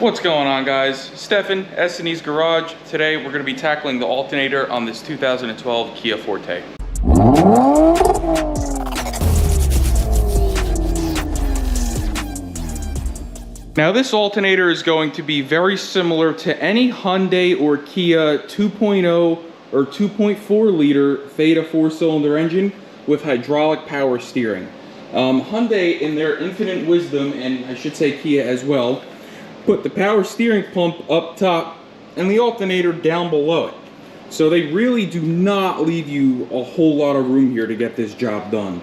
What's going on, guys? Stefan, S&E's Garage. Today we're going to be tackling the alternator on this 2012 Kia Forte. Now this alternator is going to be very similar to any Hyundai or Kia 2.0 or 2.4 liter Theta 4-cylinder engine with hydraulic power steering. Hyundai, in their infinite wisdom, and I should say Kia as well, put the power steering pump up top and the alternator down below it. So they really do not leave you a whole lot of room here to get this job done.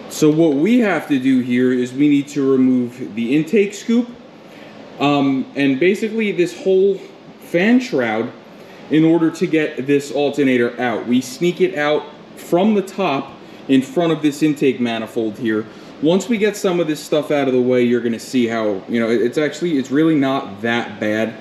So what we have to do here is we need to remove the intake scoop and basically this whole fan shroud in order to get this alternator out. We sneak it out from the top in front of this intake manifold here. Once we get some of this stuff out of the way, you're gonna see how, it's really not that bad.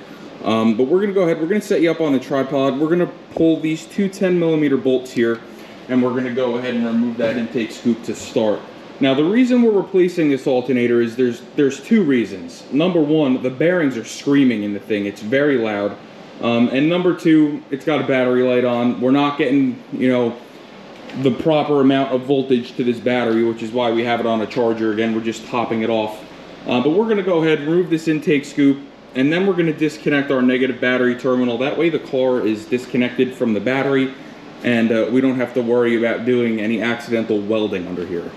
But we're gonna go ahead, we're gonna set you up on the tripod. We're gonna pull these two 10mm bolts here, and we're gonna go ahead and remove that intake scoop to start. Now, the reason we're replacing this alternator is there's two reasons. Number one, the bearings are screaming in the thing. It's very loud. And number two, it's got a battery light on. We're not getting, the proper amount of voltage to this battery, which is why we have it on a charger. Again, we're just topping it off. But we're gonna go ahead and remove this intake scoop, and then we're gonna disconnect our negative battery terminal. That way the car is disconnected from the battery, and we don't have to worry about doing any accidental welding under here.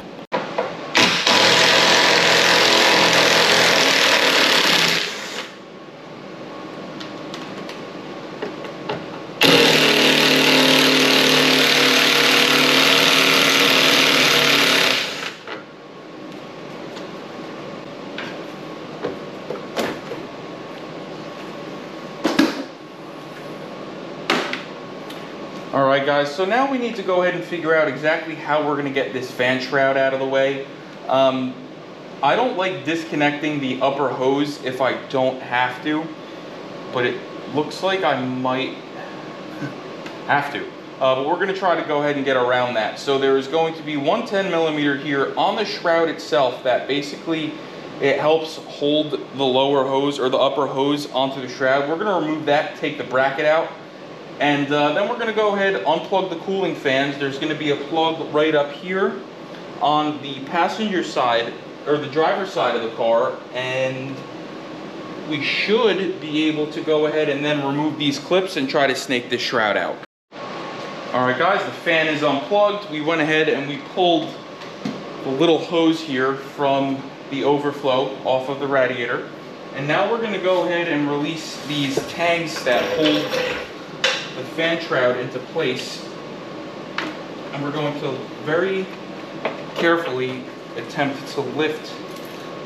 Alright guys, so now we need to go ahead and figure out exactly how we're going to get this fan shroud out of the way. I don't like disconnecting the upper hose if I don't have to, but it looks like I might have to. But we're going to try to go ahead and get around that. So there is going to be one 10mm here on the shroud itself that basically it helps hold the lower hose or the upper hose onto the shroud. We're going to remove that, take the bracket out. And then we're going to go ahead and unplug the cooling fans. There's going to be a plug right up here on the passenger side, or the driver's side of the car, and we should be able to go ahead and then remove these clips and try to snake this shroud out. Alright guys, the fan is unplugged. We went ahead and we pulled the little hose here from the overflow off of the radiator. And now we're going to go ahead and release these tangs that hold the fan shroud into place, and we're going to very carefully attempt to lift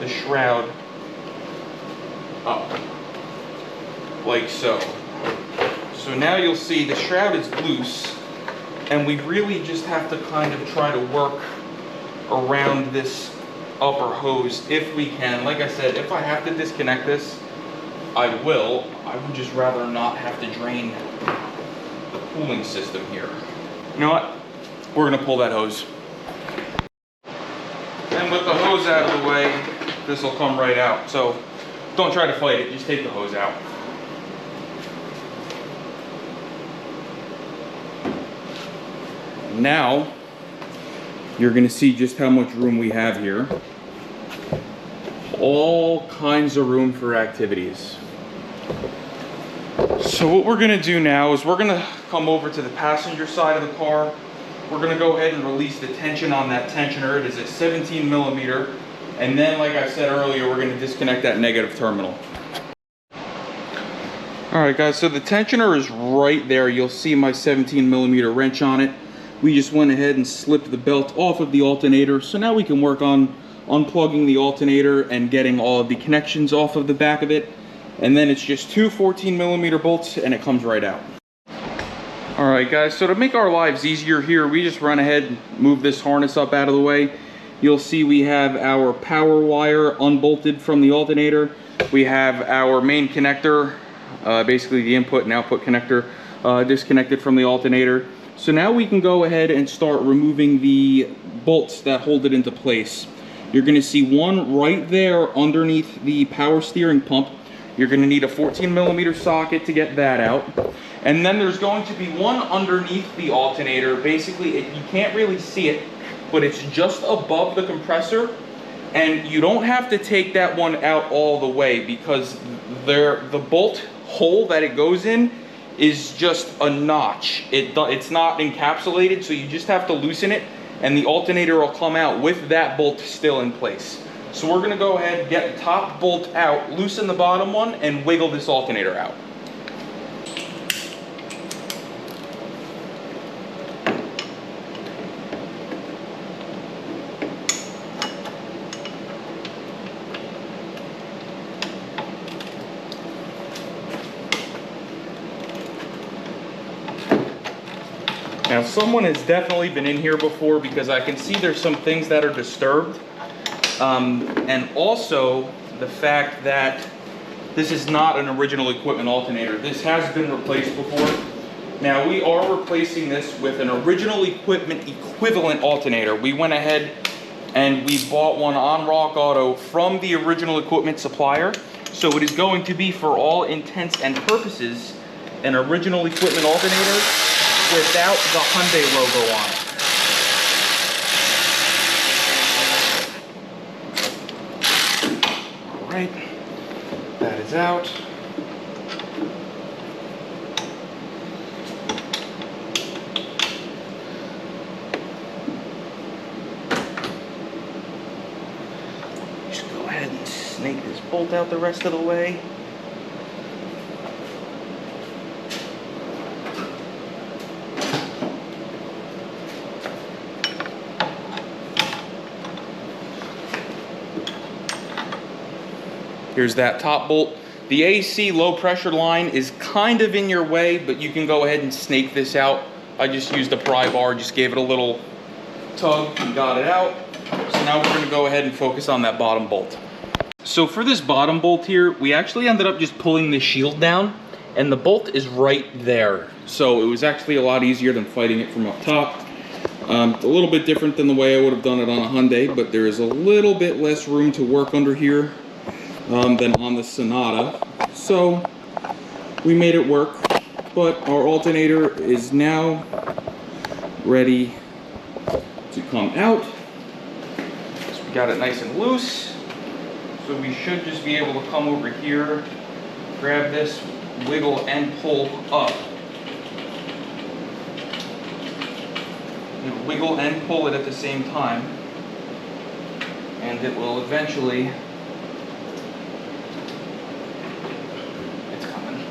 the shroud up like so. So now you'll see the shroud is loose, and we really just have to kind of try to work around this upper hose if we can. Like I said, if I have to disconnect this, I will. I would just rather not have to drain the cooling system here. You know what? We're gonna pull that hose. And with the hose out of the way, this will come right out. So don't try to fight it, just take the hose out. Now, you're gonna see just how much room we have here. All kinds of room for activities. So what we're going to do now is we're going to come over to the passenger side of the car. We're going to go ahead and release the tension on that tensioner. It is a 17mm. And then, like I said earlier, we're going to disconnect that negative terminal. Alright guys, so the tensioner is right there. You'll see my 17mm wrench on it. We just went ahead and slipped the belt off of the alternator. So now we can work on unplugging the alternator and getting all of the connections off of the back of it. And then it's just two 14mm bolts and it comes right out. Alright guys, so to make our lives easier here, we just run ahead and move this harness up out of the way. You'll see we have our power wire unbolted from the alternator. We have our main connector, basically the input and output connector, disconnected from the alternator. So now we can go ahead and start removing the bolts that hold it into place. You're going to see one right there underneath the power steering pump. You're gonna need a 14mm socket to get that out. And then there's going to be one underneath the alternator. Basically, you can't really see it, but it's just above the compressor. And you don't have to take that one out all the way, because the bolt hole that it goes in is just a notch. It's not encapsulated, so you just have to loosen it, and the alternator will come out with that bolt still in place. So we're gonna go ahead, get the top bolt out, loosen the bottom one, and wiggle this alternator out. Now, someone has definitely been in here before, because I can see there's some things that are disturbed. And also the fact that this is not an original equipment alternator. This has been replaced before. Now, we are replacing this with an original equipment equivalent alternator. We went ahead and we bought one on Rock Auto from the original equipment supplier. So it is going to be, for all intents and purposes, an original equipment alternator without the Hyundai logo on it. All right, that is out. Just go ahead and snake this bolt out the rest of the way. Here's that top bolt. The AC low pressure line is kind of in your way, but you can go ahead and snake this out. I just used a pry bar, just gave it a little tug and got it out. So now we're gonna go ahead and focus on that bottom bolt. So for this bottom bolt here, we actually ended up just pulling the shield down, and the bolt is right there. So it was actually a lot easier than fighting it from up top. A little bit different than the way I would have done it on a Hyundai, but there is a little bit less room to work under here than on the Sonata. So we made it work, but our alternator is now ready to come out. So we got it nice and loose. So we should just be able to come over here, grab this, wiggle and pull up. You wiggle and pull it at the same time, and it will eventually, it's coming.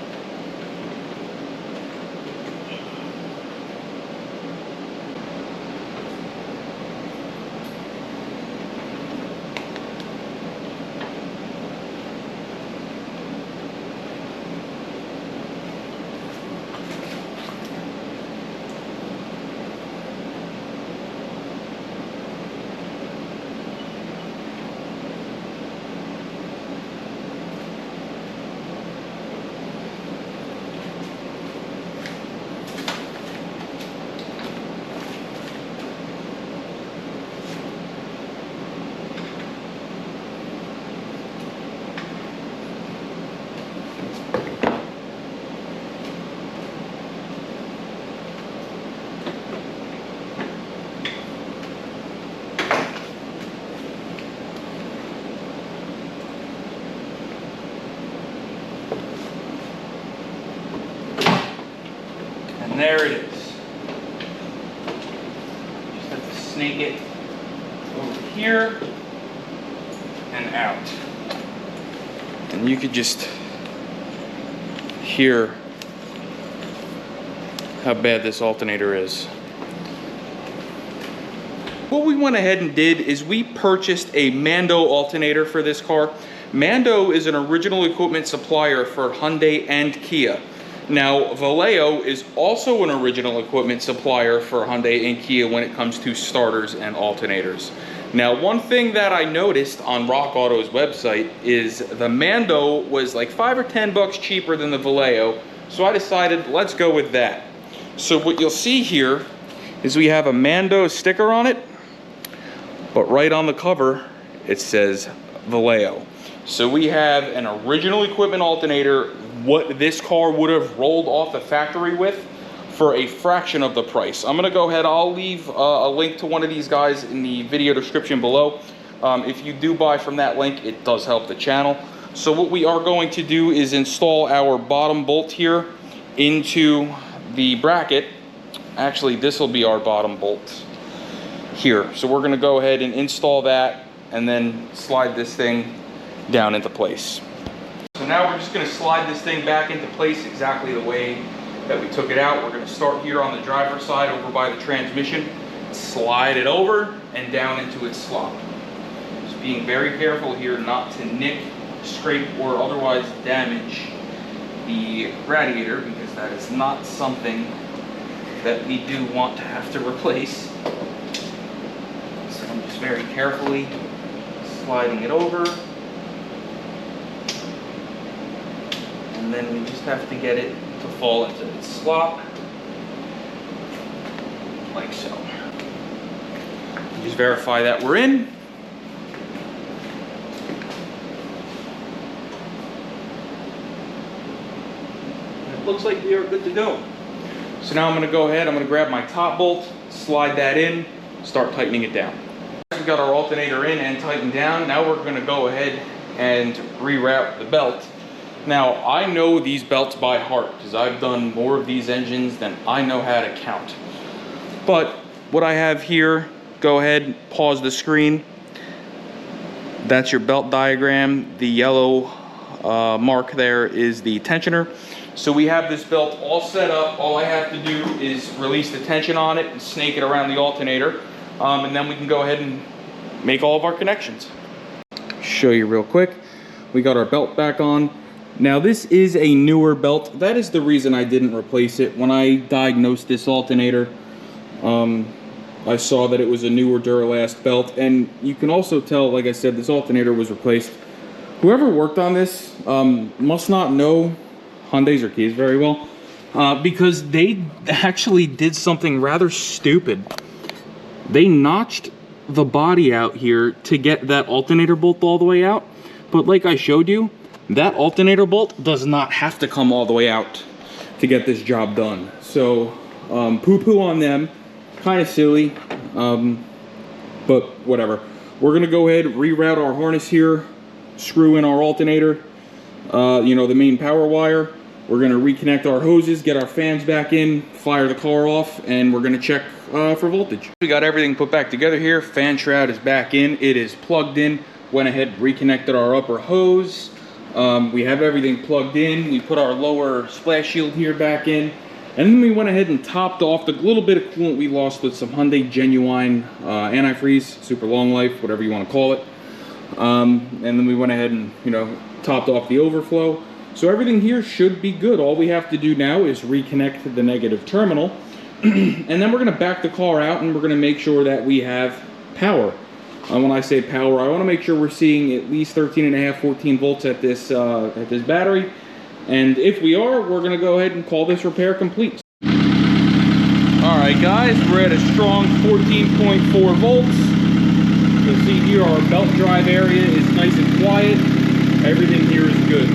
And there it is. Just have to snake it over here and out. And you could just hear how bad this alternator is. What we went ahead and did is we purchased a Mando alternator for this car. Mando is an original equipment supplier for Hyundai and Kia. Now, Vallejo is also an original equipment supplier for Hyundai and Kia when it comes to starters and alternators. Now, one thing that I noticed on Rock Auto's website is the Mando was like $5 or $10 cheaper than the Vallejo, so I decided let's go with that. So what you'll see here is we have a Mando sticker on it, but right on the cover it says Vallejo. So we have an original equipment alternator, what this car would have rolled off the factory with, for a fraction of the price. I'm gonna go ahead, I'll leave a link to one of these guys in the video description below. If you do buy from that link, it does help the channel. So what we are going to do is install our bottom bolt here into the bracket. Actually, this will be our bottom bolt here. So we're gonna go ahead and install that and then slide this thing down into place. So now we're just gonna slide this thing back into place exactly the way that we took it out. We're gonna start here on the driver's side over by the transmission, slide it over and down into its slot. Just being very careful here not to nick, scrape, or otherwise damage the radiator, because that is not something that we do want to have to replace. So I'm just very carefully sliding it over. And then we just have to get it to fall into its slot, like so. Just verify that we're in. It looks like we are good to go. So now I'm going to go ahead, I'm going to grab my top bolt, slide that in, start tightening it down. We got our alternator in and tightened down. Now we're going to go ahead and reroute the belt. Now, I know these belts by heart because I've done more of these engines than I know how to count. But what I have here, go ahead, pause the screen. That's your belt diagram. The yellow mark there is the tensioner. So we have this belt all set up. All I have to do is release the tension on it and snake it around the alternator. And then we can go ahead and make all of our connections. Show you real quick. We got our belt back on. Now this is a newer belt. That is the reason I didn't replace it. When I diagnosed this alternator, I saw that it was a newer Duralast belt. And you can also tell, like I said, this alternator was replaced. Whoever worked on this must not know Hyundais or Kias very well, because they actually did something rather stupid. They notched the body out here to get that alternator bolt all the way out. But like I showed you, that alternator bolt does not have to come all the way out to get this job done. So poo-poo on them, kind of silly, but whatever. We're gonna go ahead, reroute our harness here, screw in our alternator, you know, the main power wire. We're gonna reconnect our hoses, get our fans back in, fire the car off, and we're gonna check for voltage. We got everything put back together here. Fan shroud is back in, it is plugged in. Went ahead, reconnected our upper hose. We have everything plugged in. We put our lower splash shield here back in. And then we went ahead and topped off the little bit of coolant we lost with some Hyundai Genuine antifreeze, super long life, whatever you want to call it. And then we went ahead and, you know, topped off the overflow. So everything here should be good. All we have to do now is reconnect the negative terminal. And then we're going to back the car out and we're going to make sure that we have power. When I say power, I want to make sure we're seeing at least 13.5, 14 volts at this battery. And if we are, we're going to go ahead and call this repair complete. Alright guys, we're at a strong 14.4 volts. You'll see here our belt drive area is nice and quiet. Everything here is good.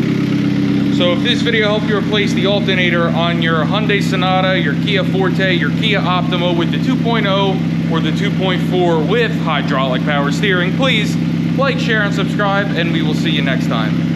So if this video helped you replace the alternator on your Hyundai Sonata, your Kia Forte, your Kia Optima with the 2.0, or the 2.4 with hydraulic power steering, please like, share, and subscribe, and we will see you next time.